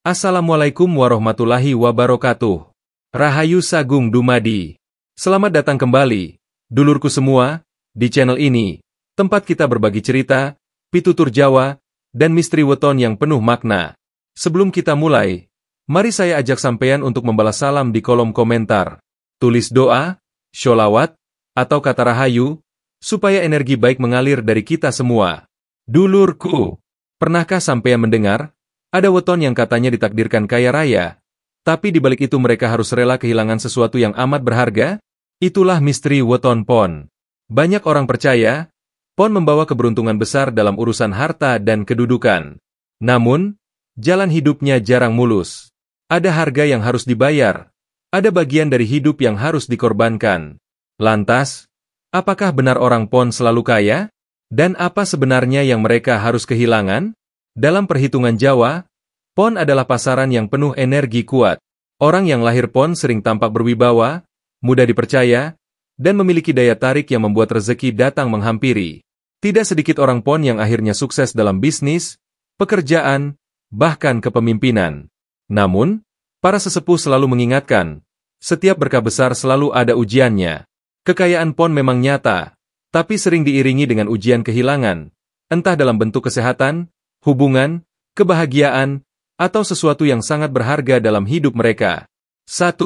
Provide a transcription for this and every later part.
Assalamualaikum warahmatullahi wabarakatuh. Rahayu Sagung Dumadi. Selamat datang kembali, dulurku semua, di channel ini, tempat kita berbagi cerita, pitutur Jawa, dan misteri weton yang penuh makna. Sebelum kita mulai, mari saya ajak sampean untuk membalas salam di kolom komentar. Tulis doa, sholawat, atau kata rahayu, supaya energi baik mengalir dari kita semua. Dulurku, pernahkah sampean mendengar? Ada weton yang katanya ditakdirkan kaya raya, tapi di balik itu mereka harus rela kehilangan sesuatu yang amat berharga? Itulah misteri weton pon. Banyak orang percaya, pon membawa keberuntungan besar dalam urusan harta dan kedudukan. Namun, jalan hidupnya jarang mulus. Ada harga yang harus dibayar, ada bagian dari hidup yang harus dikorbankan. Lantas, apakah benar orang pon selalu kaya? Dan apa sebenarnya yang mereka harus kehilangan? Dalam perhitungan Jawa, pon adalah pasaran yang penuh energi kuat. Orang yang lahir pon sering tampak berwibawa, mudah dipercaya, dan memiliki daya tarik yang membuat rezeki datang menghampiri. Tidak sedikit orang pon yang akhirnya sukses dalam bisnis, pekerjaan, bahkan kepemimpinan. Namun, para sesepuh selalu mengingatkan, setiap berkah besar selalu ada ujiannya. Kekayaan pon memang nyata, tapi sering diiringi dengan ujian kehilangan, entah dalam bentuk kesehatan, hubungan, kebahagiaan, atau sesuatu yang sangat berharga dalam hidup mereka. 1.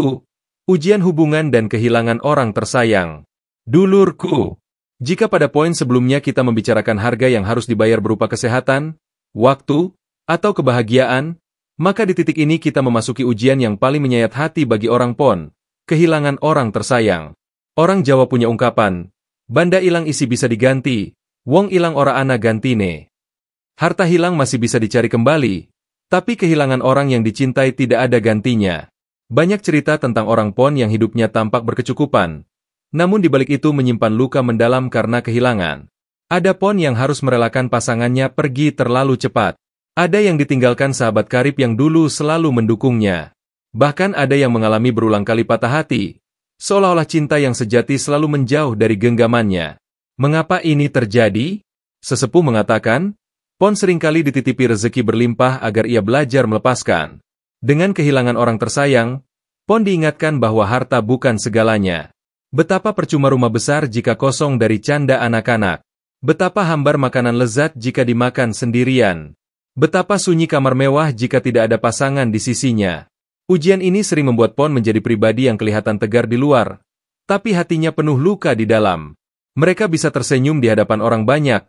Ujian hubungan dan kehilangan orang tersayang. Dulurku, jika pada poin sebelumnya kita membicarakan harga yang harus dibayar berupa kesehatan, waktu, atau kebahagiaan, maka di titik ini kita memasuki ujian yang paling menyayat hati bagi orang pon, kehilangan orang tersayang. Orang Jawa punya ungkapan, banda ilang isi bisa diganti, wong ilang ora ana gantine. Harta hilang masih bisa dicari kembali, tapi kehilangan orang yang dicintai tidak ada gantinya. Banyak cerita tentang orang pon yang hidupnya tampak berkecukupan, namun di balik itu menyimpan luka mendalam karena kehilangan. Ada pon yang harus merelakan pasangannya pergi terlalu cepat. Ada yang ditinggalkan sahabat karib yang dulu selalu mendukungnya. Bahkan ada yang mengalami berulang kali patah hati, seolah-olah cinta yang sejati selalu menjauh dari genggamannya. Mengapa ini terjadi? Sesepuh mengatakan, pon seringkali dititipi rezeki berlimpah agar ia belajar melepaskan. Dengan kehilangan orang tersayang, pon diingatkan bahwa harta bukan segalanya. Betapa percuma rumah besar jika kosong dari canda anak-anak. Betapa hambar makanan lezat jika dimakan sendirian. Betapa sunyi kamar mewah jika tidak ada pasangan di sisinya. Ujian ini sering membuat pon menjadi pribadi yang kelihatan tegar di luar, tapi hatinya penuh luka di dalam. Mereka bisa tersenyum di hadapan orang banyak,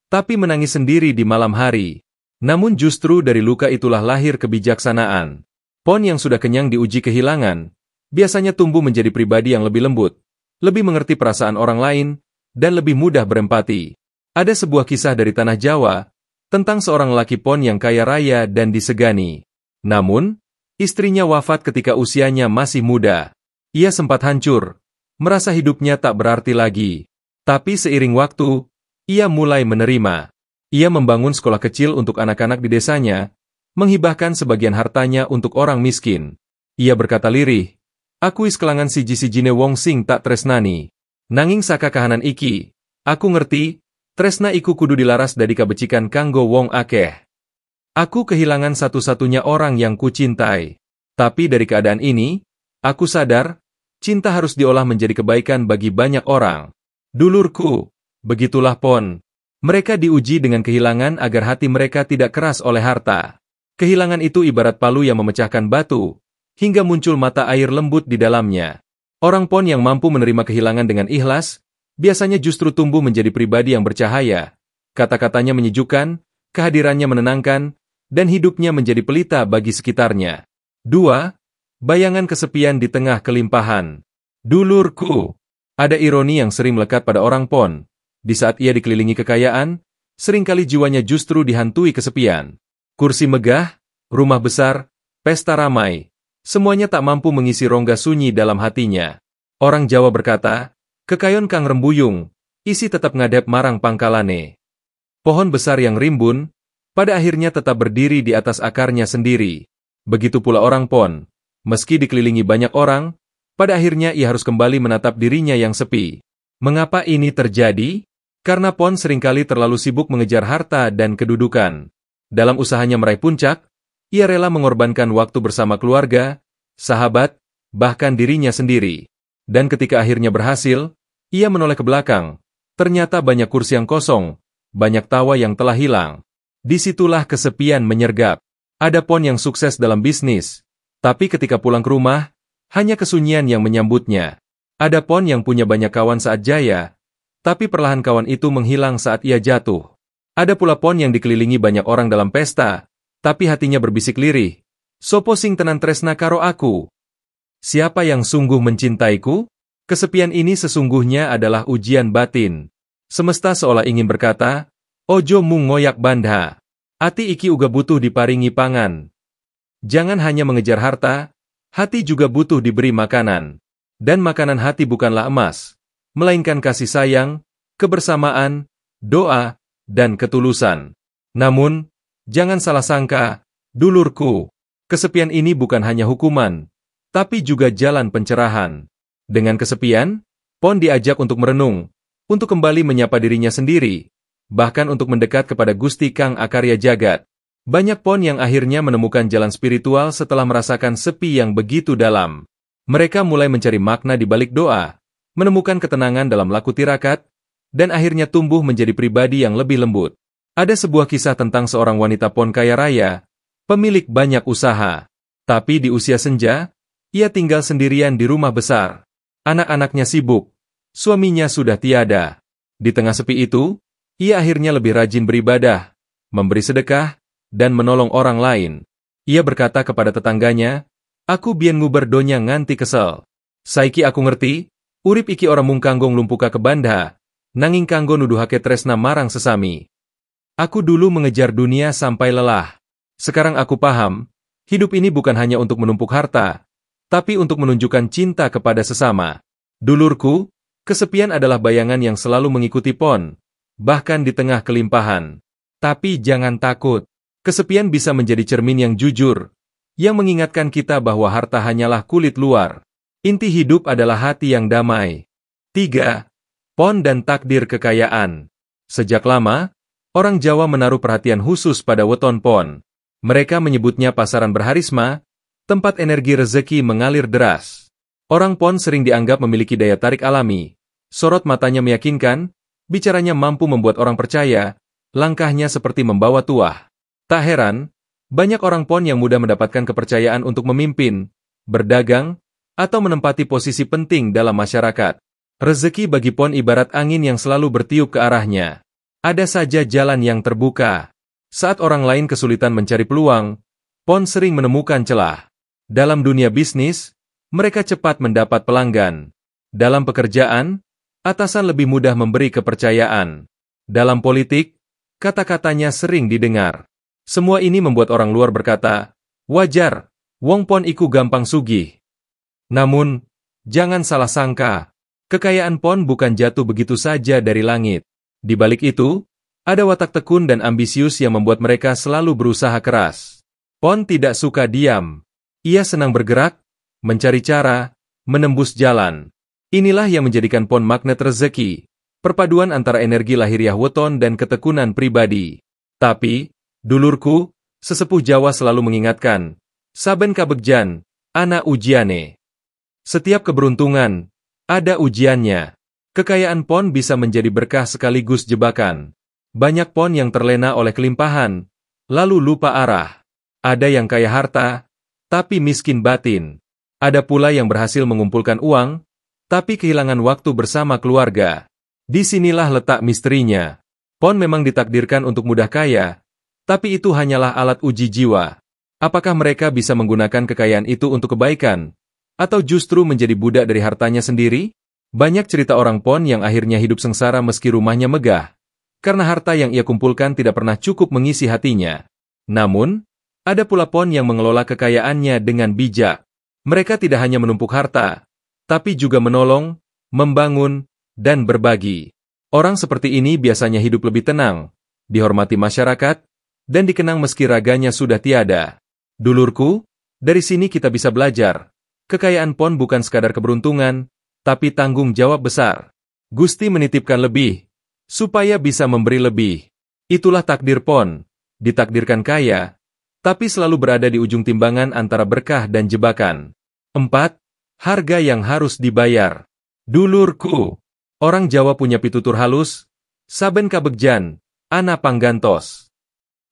tapi menangis sendiri di malam hari. Namun justru dari luka itulah lahir kebijaksanaan. Pon yang sudah kenyang diuji kehilangan, biasanya tumbuh menjadi pribadi yang lebih lembut, lebih mengerti perasaan orang lain, dan lebih mudah berempati. Ada sebuah kisah dari tanah Jawa, tentang seorang laki pon yang kaya raya dan disegani. Namun, istrinya wafat ketika usianya masih muda. Ia sempat hancur, merasa hidupnya tak berarti lagi. Tapi seiring waktu, ia mulai menerima. Ia membangun sekolah kecil untuk anak-anak di desanya, menghibahkan sebagian hartanya untuk orang miskin. Ia berkata lirih, aku wis kelangan siji-sijine wong sing tak tresnani. Nanging saka kahanan iki, aku ngerti, tresna iku kudu dilaras dari kabecikan kanggo wong akeh. Aku kehilangan satu-satunya orang yang kucintai. Tapi dari keadaan ini, aku sadar, cinta harus diolah menjadi kebaikan bagi banyak orang. Dulurku, begitulah pon. Mereka diuji dengan kehilangan agar hati mereka tidak keras oleh harta. Kehilangan itu ibarat palu yang memecahkan batu, hingga muncul mata air lembut di dalamnya. Orang pon yang mampu menerima kehilangan dengan ikhlas, biasanya justru tumbuh menjadi pribadi yang bercahaya. Kata-katanya menyejukkan, kehadirannya menenangkan, dan hidupnya menjadi pelita bagi sekitarnya. 2. Bayangan kesepian di tengah kelimpahan. Dulurku, ada ironi yang sering melekat pada orang pon. Di saat ia dikelilingi kekayaan, seringkali jiwanya justru dihantui kesepian. Kursi megah, rumah besar, pesta ramai, semuanya tak mampu mengisi rongga sunyi dalam hatinya. Orang Jawa berkata, kekayon kang rembuyung, isi tetap ngadep marang pangkalane. Pohon besar yang rimbun, pada akhirnya tetap berdiri di atas akarnya sendiri. Begitu pula orang pon, meski dikelilingi banyak orang, pada akhirnya ia harus kembali menatap dirinya yang sepi. Mengapa ini terjadi? Karena pon seringkali terlalu sibuk mengejar harta dan kedudukan. Dalam usahanya meraih puncak, Ia rela mengorbankan waktu bersama keluarga, sahabat, bahkan dirinya sendiri. Dan ketika akhirnya berhasil, ia menoleh ke belakang. Ternyata banyak kursi yang kosong, banyak tawa yang telah hilang. Disitulah kesepian menyergap. Ada Pon yang sukses dalam bisnis, tapi ketika pulang ke rumah, hanya kesunyian yang menyambutnya. Ada Pon yang punya banyak kawan saat jaya, tapi perlahan kawan itu menghilang saat ia jatuh. Ada pula Pon yang dikelilingi banyak orang dalam pesta, tapi hatinya berbisik lirih. Sopo sing tenan tresna karo aku? Siapa yang sungguh mencintaiku? Kesepian ini sesungguhnya adalah ujian batin. Semesta seolah ingin berkata, ojo mung ngoyak bandha. Ati iki uga butuh diparingi pangan. Jangan hanya mengejar harta, hati juga butuh diberi makanan. Dan makanan hati bukanlah emas, melainkan kasih sayang, kebersamaan, doa, dan ketulusan. Namun, jangan salah sangka, dulurku, kesepian ini bukan hanya hukuman, tapi juga jalan pencerahan. Dengan kesepian, Pon diajak untuk merenung, untuk kembali menyapa dirinya sendiri, bahkan untuk mendekat kepada Gusti Kang Akarya Jagat. Banyak Pon yang akhirnya menemukan jalan spiritual setelah merasakan sepi yang begitu dalam. Mereka mulai mencari makna di balik doa, menemukan ketenangan dalam laku tirakat, dan akhirnya tumbuh menjadi pribadi yang lebih lembut. Ada sebuah kisah tentang seorang wanita Pon kaya raya, pemilik banyak usaha. Tapi di usia senja, ia tinggal sendirian di rumah besar. Anak-anaknya sibuk, suaminya sudah tiada. Di tengah sepi itu, ia akhirnya lebih rajin beribadah, memberi sedekah, dan menolong orang lain. Ia berkata kepada tetangganya, aku biyen nguber donya nganti kesel. Saiki aku ngerti, urip iki ora mung kanggo nglumpuka kebandha, nanging kanggo nuduhake tresna marang sesami. Aku dulu mengejar dunia sampai lelah. Sekarang aku paham, hidup ini bukan hanya untuk menumpuk harta, tapi untuk menunjukkan cinta kepada sesama. Dulurku, kesepian adalah bayangan yang selalu mengikuti Pon, bahkan di tengah kelimpahan. Tapi jangan takut, kesepian bisa menjadi cermin yang jujur, yang mengingatkan kita bahwa harta hanyalah kulit luar. Inti hidup adalah hati yang damai. 3. Pon dan takdir kekayaan. Sejak lama, orang Jawa menaruh perhatian khusus pada weton Pon. Mereka menyebutnya pasaran berharisma, tempat energi rezeki mengalir deras. Orang Pon sering dianggap memiliki daya tarik alami. Sorot matanya meyakinkan, bicaranya mampu membuat orang percaya, langkahnya seperti membawa tuah. Tak heran, banyak orang Pon yang mudah mendapatkan kepercayaan untuk memimpin, berdagang, atau menempati posisi penting dalam masyarakat. Rezeki bagi Pon ibarat angin yang selalu bertiup ke arahnya. Ada saja jalan yang terbuka. Saat orang lain kesulitan mencari peluang, Pon sering menemukan celah. Dalam dunia bisnis, mereka cepat mendapat pelanggan. Dalam pekerjaan, atasan lebih mudah memberi kepercayaan. Dalam politik, kata-katanya sering didengar. Semua ini membuat orang luar berkata, wajar, wong Pon iku gampang sugih. Namun, jangan salah sangka, kekayaan Pon bukan jatuh begitu saja dari langit. Di balik itu, ada watak tekun dan ambisius yang membuat mereka selalu berusaha keras. Pon tidak suka diam. Ia senang bergerak, mencari cara, menembus jalan. Inilah yang menjadikan Pon magnet rezeki, perpaduan antara energi lahiriah weton dan ketekunan pribadi. Tapi, dulurku, sesepuh Jawa selalu mengingatkan, saben kabegjan, ana ujiane. Setiap keberuntungan, ada ujiannya. Kekayaan Pon bisa menjadi berkah sekaligus jebakan. Banyak Pon yang terlena oleh kelimpahan, lalu lupa arah. Ada yang kaya harta, tapi miskin batin. Ada pula yang berhasil mengumpulkan uang, tapi kehilangan waktu bersama keluarga. Disinilah letak misterinya. Pon memang ditakdirkan untuk mudah kaya, tapi itu hanyalah alat uji jiwa. Apakah mereka bisa menggunakan kekayaan itu untuk kebaikan, atau justru menjadi budak dari hartanya sendiri? Banyak cerita orang Pon yang akhirnya hidup sengsara meski rumahnya megah, karena harta yang ia kumpulkan tidak pernah cukup mengisi hatinya. Namun, ada pula Pon yang mengelola kekayaannya dengan bijak. Mereka tidak hanya menumpuk harta, tapi juga menolong, membangun, dan berbagi. Orang seperti ini biasanya hidup lebih tenang, dihormati masyarakat, dan dikenang meski raganya sudah tiada. Dulurku, dari sini kita bisa belajar. Kekayaan Pon bukan sekadar keberuntungan, tapi tanggung jawab besar. Gusti menitipkan lebih, supaya bisa memberi lebih. Itulah takdir Pon, ditakdirkan kaya, tapi selalu berada di ujung timbangan antara berkah dan jebakan. 4. Harga yang harus dibayar. Dulurku, orang Jawa punya pitutur halus, saben kabegjan, ana panggantos.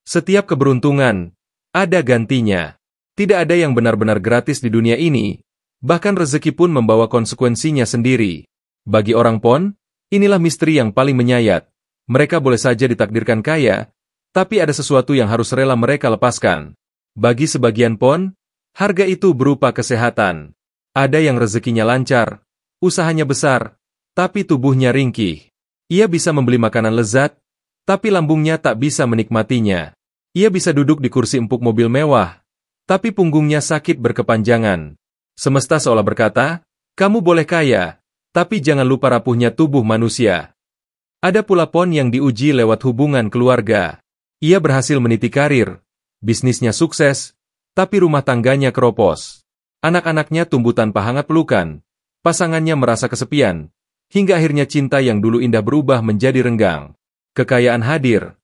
Setiap keberuntungan, ada gantinya. Tidak ada yang benar-benar gratis di dunia ini, bahkan rezeki pun membawa konsekuensinya sendiri. Bagi orang Pon, inilah misteri yang paling menyayat. Mereka boleh saja ditakdirkan kaya, tapi ada sesuatu yang harus rela mereka lepaskan. Bagi sebagian Pon, harga itu berupa kesehatan. Ada yang rezekinya lancar, usahanya besar, tapi tubuhnya ringkih. Ia bisa membeli makanan lezat, tapi lambungnya tak bisa menikmatinya. Ia bisa duduk di kursi empuk mobil mewah, tapi punggungnya sakit berkepanjangan. Semesta seolah berkata, kamu boleh kaya, tapi jangan lupa rapuhnya tubuh manusia. Ada pula Pon yang diuji lewat hubungan keluarga. Ia berhasil meniti karir, bisnisnya sukses, tapi rumah tangganya keropos. Anak-anaknya tumbuh tanpa hangat pelukan, pasangannya merasa kesepian, hingga akhirnya cinta yang dulu indah berubah menjadi renggang. Kekayaan hadir,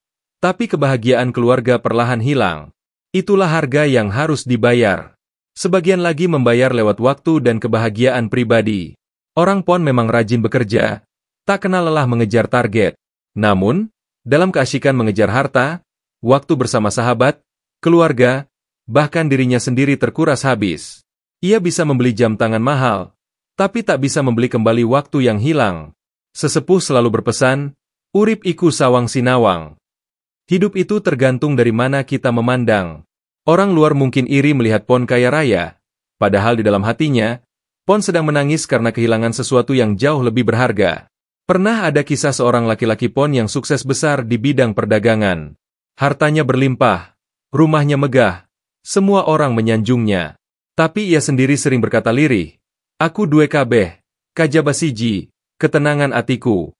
tapi kebahagiaan keluarga perlahan hilang. Itulah harga yang harus dibayar. Sebagian lagi membayar lewat waktu dan kebahagiaan pribadi. Orang Pon memang rajin bekerja, tak kenal lelah mengejar target. Namun, dalam keasyikan mengejar harta, waktu bersama sahabat, keluarga, bahkan dirinya sendiri terkuras habis. Ia bisa membeli jam tangan mahal, tapi tak bisa membeli kembali waktu yang hilang. Sesepuh selalu berpesan, urip iku sawang sinawang. Hidup itu tergantung dari mana kita memandang. Orang luar mungkin iri melihat Pon kaya raya, padahal di dalam hatinya, Pon sedang menangis karena kehilangan sesuatu yang jauh lebih berharga. Pernah ada kisah seorang laki-laki Pon yang sukses besar di bidang perdagangan. Hartanya berlimpah, rumahnya megah, semua orang menyanjungnya. Tapi ia sendiri sering berkata lirih, aku duwe kabeh, kajaba siji, ketenangan atiku.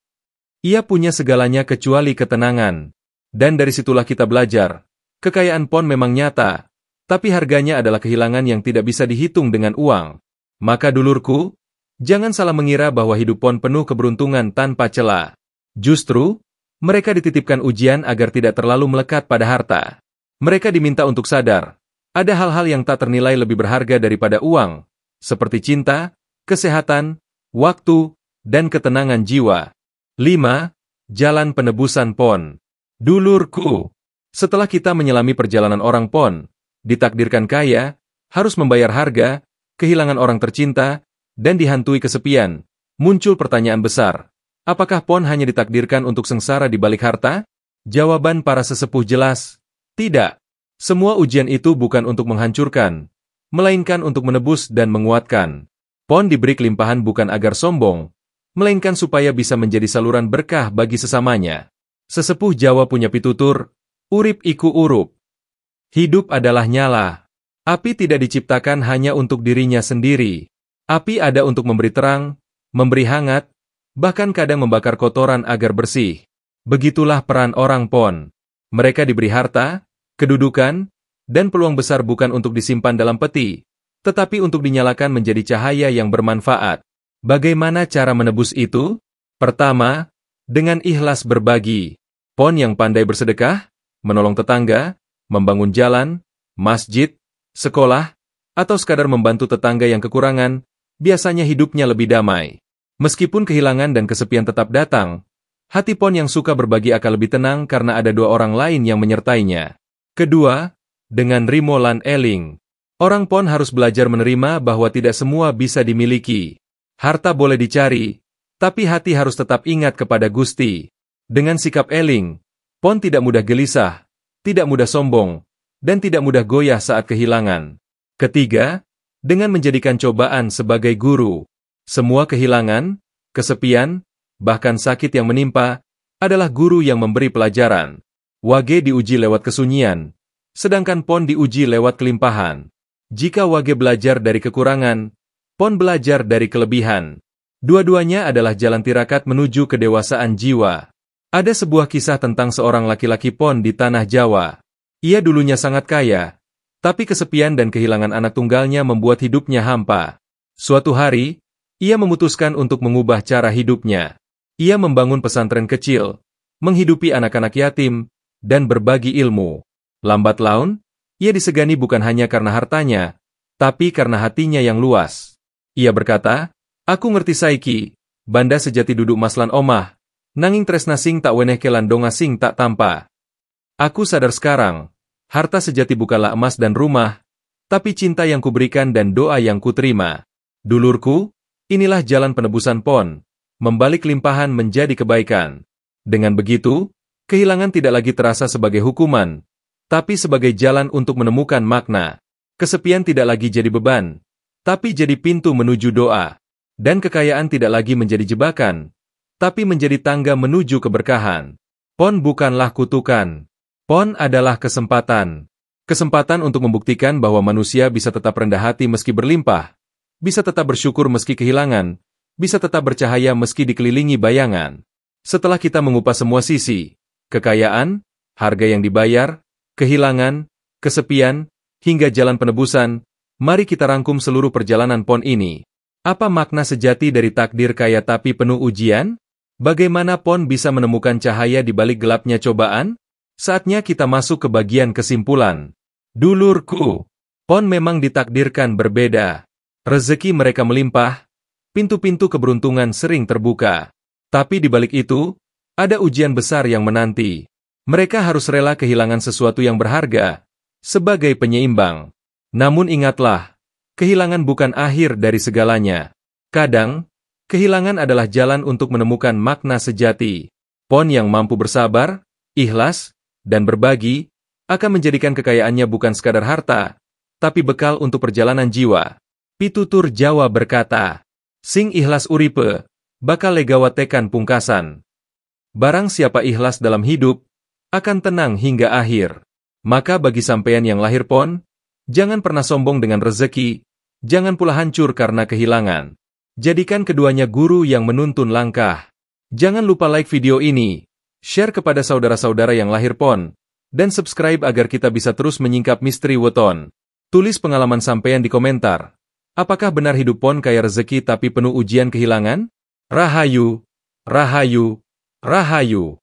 Ia punya segalanya kecuali ketenangan. Dan dari situlah kita belajar, kekayaan Pon memang nyata, tapi harganya adalah kehilangan yang tidak bisa dihitung dengan uang. Maka dulurku, jangan salah mengira bahwa hidup Pon penuh keberuntungan tanpa celah. Justru, mereka dititipkan ujian agar tidak terlalu melekat pada harta. Mereka diminta untuk sadar, ada hal-hal yang tak ternilai lebih berharga daripada uang, seperti cinta, kesehatan, waktu, dan ketenangan jiwa. 5. Jalan penebusan Pon. Dulurku, setelah kita menyelami perjalanan orang Pon, ditakdirkan kaya, harus membayar harga, kehilangan orang tercinta, dan dihantui kesepian, muncul pertanyaan besar. Apakah Pon hanya ditakdirkan untuk sengsara di balik harta? Jawaban para sesepuh jelas, tidak. Semua ujian itu bukan untuk menghancurkan, melainkan untuk menebus dan menguatkan. Pon diberi kelimpahan bukan agar sombong, melainkan supaya bisa menjadi saluran berkah bagi sesamanya. Sesepuh Jawa punya pitutur, urip iku urup. Hidup adalah nyala. Api tidak diciptakan hanya untuk dirinya sendiri. Api ada untuk memberi terang, memberi hangat, bahkan kadang membakar kotoran agar bersih. Begitulah peran orang Pon. Mereka diberi harta, kedudukan, dan peluang besar bukan untuk disimpan dalam peti, tetapi untuk dinyalakan menjadi cahaya yang bermanfaat. Bagaimana cara menebus itu? Pertama, dengan ikhlas berbagi. Pon yang pandai bersedekah, menolong tetangga, membangun jalan, masjid, sekolah, atau sekadar membantu tetangga yang kekurangan, biasanya hidupnya lebih damai. Meskipun kehilangan dan kesepian tetap datang, hati Pon yang suka berbagi akan lebih tenang karena ada dua orang lain yang menyertainya. Kedua, dengan rimo lan eling. Orang Pon harus belajar menerima bahwa tidak semua bisa dimiliki. Harta boleh dicari, tapi hati harus tetap ingat kepada Gusti. Dengan sikap eling, Pon tidak mudah gelisah, tidak mudah sombong, dan tidak mudah goyah saat kehilangan. Ketiga, dengan menjadikan cobaan sebagai guru. Semua kehilangan, kesepian, bahkan sakit yang menimpa, adalah guru yang memberi pelajaran. Wage diuji lewat kesunyian, sedangkan Pon diuji lewat kelimpahan. Jika Wage belajar dari kekurangan, Pon belajar dari kelebihan. Dua-duanya adalah jalan tirakat menuju kedewasaan jiwa. Ada sebuah kisah tentang seorang laki-laki Pon di tanah Jawa. Ia dulunya sangat kaya, tapi kesepian dan kehilangan anak tunggalnya membuat hidupnya hampa. Suatu hari, ia memutuskan untuk mengubah cara hidupnya. Ia membangun pesantren kecil, menghidupi anak-anak yatim, dan berbagi ilmu. Lambat laun, Ia disegani bukan hanya karena hartanya, tapi karena hatinya yang luas. Ia berkata, "Aku ngerti saiki, banda sejati duduk maslan omah, nanging tresna sing tak weneh kelan donga sing tak tampa. Aku sadar sekarang, harta sejati bukanlah emas dan rumah, tapi cinta yang kuberikan dan doa yang kuterima. Dulurku, inilah jalan penebusan pon, membalik limpahan menjadi kebaikan. Dengan begitu, kehilangan tidak lagi terasa sebagai hukuman, tapi sebagai jalan untuk menemukan makna. Kesepian tidak lagi jadi beban, tapi jadi pintu menuju doa. Dan kekayaan tidak lagi menjadi jebakan, tapi menjadi tangga menuju keberkahan. Pon bukanlah kutukan. Pon adalah kesempatan. Kesempatan untuk membuktikan bahwa manusia bisa tetap rendah hati meski berlimpah, bisa tetap bersyukur meski kehilangan, bisa tetap bercahaya meski dikelilingi bayangan. Setelah kita mengupas semua sisi, kekayaan, harga yang dibayar, kehilangan, kesepian, hingga jalan penebusan, mari kita rangkum seluruh perjalanan pon ini. Apa makna sejati dari takdir kaya tapi penuh ujian? Bagaimana pon bisa menemukan cahaya di balik gelapnya cobaan? Saatnya kita masuk ke bagian kesimpulan. Dulurku, pon memang ditakdirkan berbeda. Rezeki mereka melimpah, pintu-pintu keberuntungan sering terbuka. Tapi di balik itu, ada ujian besar yang menanti. Mereka harus rela kehilangan sesuatu yang berharga, sebagai penyeimbang. Namun ingatlah, kehilangan bukan akhir dari segalanya. Kadang, kehilangan adalah jalan untuk menemukan makna sejati. Pon yang mampu bersabar, ikhlas, dan berbagi, akan menjadikan kekayaannya bukan sekadar harta, tapi bekal untuk perjalanan jiwa. Pitutur Jawa berkata, "Sing ikhlas uripe, bakal legawatekan pungkasan." Barang siapa ikhlas dalam hidup, akan tenang hingga akhir. Maka bagi sampean yang lahir pon, jangan pernah sombong dengan rezeki, jangan pula hancur karena kehilangan. Jadikan keduanya guru yang menuntun langkah. Jangan lupa like video ini, share kepada saudara-saudara yang lahir pon, dan subscribe agar kita bisa terus menyingkap misteri weton. Tulis pengalaman sampean di komentar. Apakah benar hidup pon kaya rezeki tapi penuh ujian kehilangan? Rahayu, Rahayu, Rahayu.